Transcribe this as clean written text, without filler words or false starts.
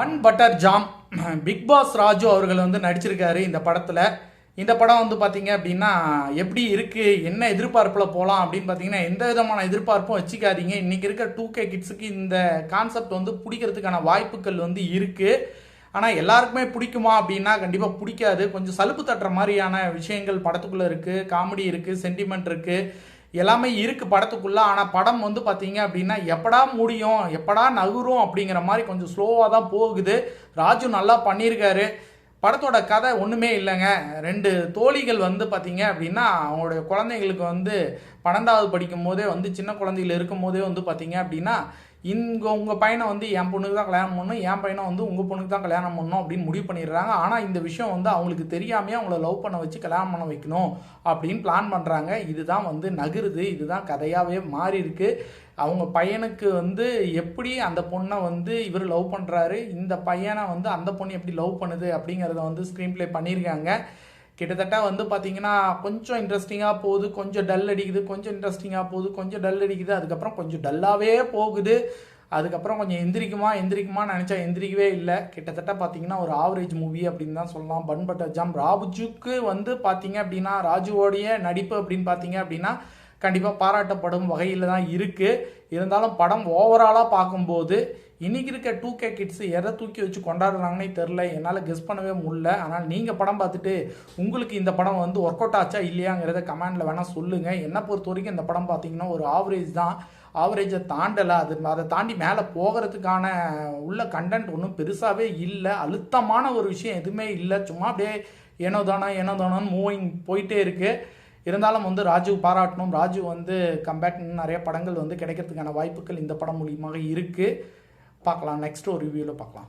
One butter jam Bigg Boss Raju அவர்கள் வந்து நடிச்சிருக்காரு இந்த படத்தில். இந்த படம் வந்து பார்த்தீங்க அப்படின்னா எப்படி இருக்குது, என்ன எதிர்பார்ப்பில் போகலாம் அப்படின்னு பார்த்தீங்கன்னா எந்த விதமான எதிர்பார்ப்பும் வச்சுக்காதீங்க. இன்றைக்கி இருக்க 2K கிட்ஸுக்கு இந்த கான்செப்ட் வந்து பிடிக்கிறதுக்கான வாய்ப்புகள் வந்து இருக்குது. ஆனால் எல்லாருக்குமே பிடிக்குமா அப்படின்னா கண்டிப்பாக பிடிக்காது. கொஞ்சம் சலுப்பு தட்டுற மாதிரியான விஷயங்கள் படத்துக்குள்ளே இருக்குது. காமெடி இருக்குது, சென்டிமெண்ட் இருக்குது, எல்லாமே இருக்குது படத்துக்குள்ளே. ஆனால் படம் வந்து பார்த்தீங்க அப்படின்னா எப்படா முடியும், எப்படா நகரும் அப்படிங்கிற மாதிரி கொஞ்சம் ஸ்லோவாக தான் போகுது. ராஜு நல்லா பண்ணியிருக்காரு. படத்தோட கதை ஒன்றுமே இல்லைங்க. 2 தோழிகள் வந்து பார்த்தீங்க அப்படின்னா அவங்களுடைய குழந்தைங்களுக்கு வந்து 12வது படிக்கும் போதே வந்து சின்ன குழந்தைகள் இருக்கும் போதே வந்து பார்த்தீங்க அப்படின்னா உங்கள் பையனை வந்து என் பொண்ணுக்கு தான் கல்யாணம் பண்ணணும், என் பையனை வந்து உங்கள் பொண்ணுக்கு தான் கல்யாணம் பண்ணணும் அப்படின்னு முடிவு பண்ணிடுறாங்க. ஆனால் இந்த விஷயம் வந்து அவங்களுக்கு தெரியாமையே அவங்கள லவ் பண்ண வச்சு கல்யாணம் பண்ண வைக்கணும் அப்படின்னு பிளான் பண்ணுறாங்க. இதுதான் வந்து நகருது, இதுதான் கதையாகவே மாறி இருக்கு. அவங்க பையனுக்கு வந்து எப்படி அந்த பொண்ணை வந்து இவர் லவ் பண்ணுறாரு, இந்த பையனை வந்து அந்த பொண்ணு எப்படி லவ் பண்ணுது அப்படிங்கிறத வந்து ஸ்க்ரீன் ப்ளே பண்ணியிருக்காங்க. கிட்டத்தட்ட வந்து பார்த்தீங்கன்னா கொஞ்சம் இன்ட்ரெஸ்டிங்காக போகுது, கொஞ்சம் டல் அடிக்குது, கொஞ்சம் இன்ட்ரெஸ்டிங்காக போகுது, கொஞ்சம் டல் அடிக்குது, அதுக்கப்புறம் கொஞ்சம் டல்லாகவே போகுது, அதுக்கப்புறம் கொஞ்சம் எந்திரிக்குமா நினச்சா எந்திரிக்கவே இல்லை. கிட்டத்தட்ட பார்த்தீங்கன்னா ஒரு ஆவரேஜ் மூவி அப்படின்னு தான் சொல்லலாம். பன் பட்டர் ஜாம் ராஜுக்கு வந்து பார்த்தீங்க அப்படின்னா ராஜுவோடைய நடிப்பு அப்படின்னு பார்த்தீங்க அப்படின்னா கண்டிப்பாக பாராட்டப்படும் வகையில் தான் இருக்குது. இருந்தாலும் படம் ஓவராலாக பார்க்கும்போது இன்றைக்கி இருக்க 2K கிட்ஸ் எதை தூக்கி வச்சு கொண்டாடுறாங்கன்னே தெரில, என்னால் கெஸ் பண்ணவே முடியல. ஆனால் நீங்கள் படம் பார்த்துட்டு உங்களுக்கு இந்த படம் வந்து ஒர்க் அவுட் ஆச்சா இல்லையாங்கிறத கமெண்டில் வேணால் சொல்லுங்கள். என்னை பொறுத்த வரைக்கும் இந்த படம் பார்த்தீங்கன்னா ஒரு ஆவரேஜ் தான், ஆவரேஜை தாண்டலை. அதை தாண்டி மேலே போகிறதுக்கான உள்ள கண்டென்ட் ஒன்றும் பெருசாகவே இல்லை. அழுத்தமான ஒரு விஷயம் எதுவுமே இல்லை. சும்மா அப்படியே ஏனோ தானோன்னு மூவிங் போயிட்டே இருக்குது. இருந்தாலும் வந்து ராஜு பாராட்டணும். ராஜு வந்து கம்பேக் நிறைய படங்கள் வந்து கிடைக்கிறதுக்கான வாய்ப்புகள் இந்த படம் மூலியமாக இருக்குது. பார்க்கலாம், நெக்ஸ்ட் ஒரு ரிவ்யூவில் பார்க்கலாம்.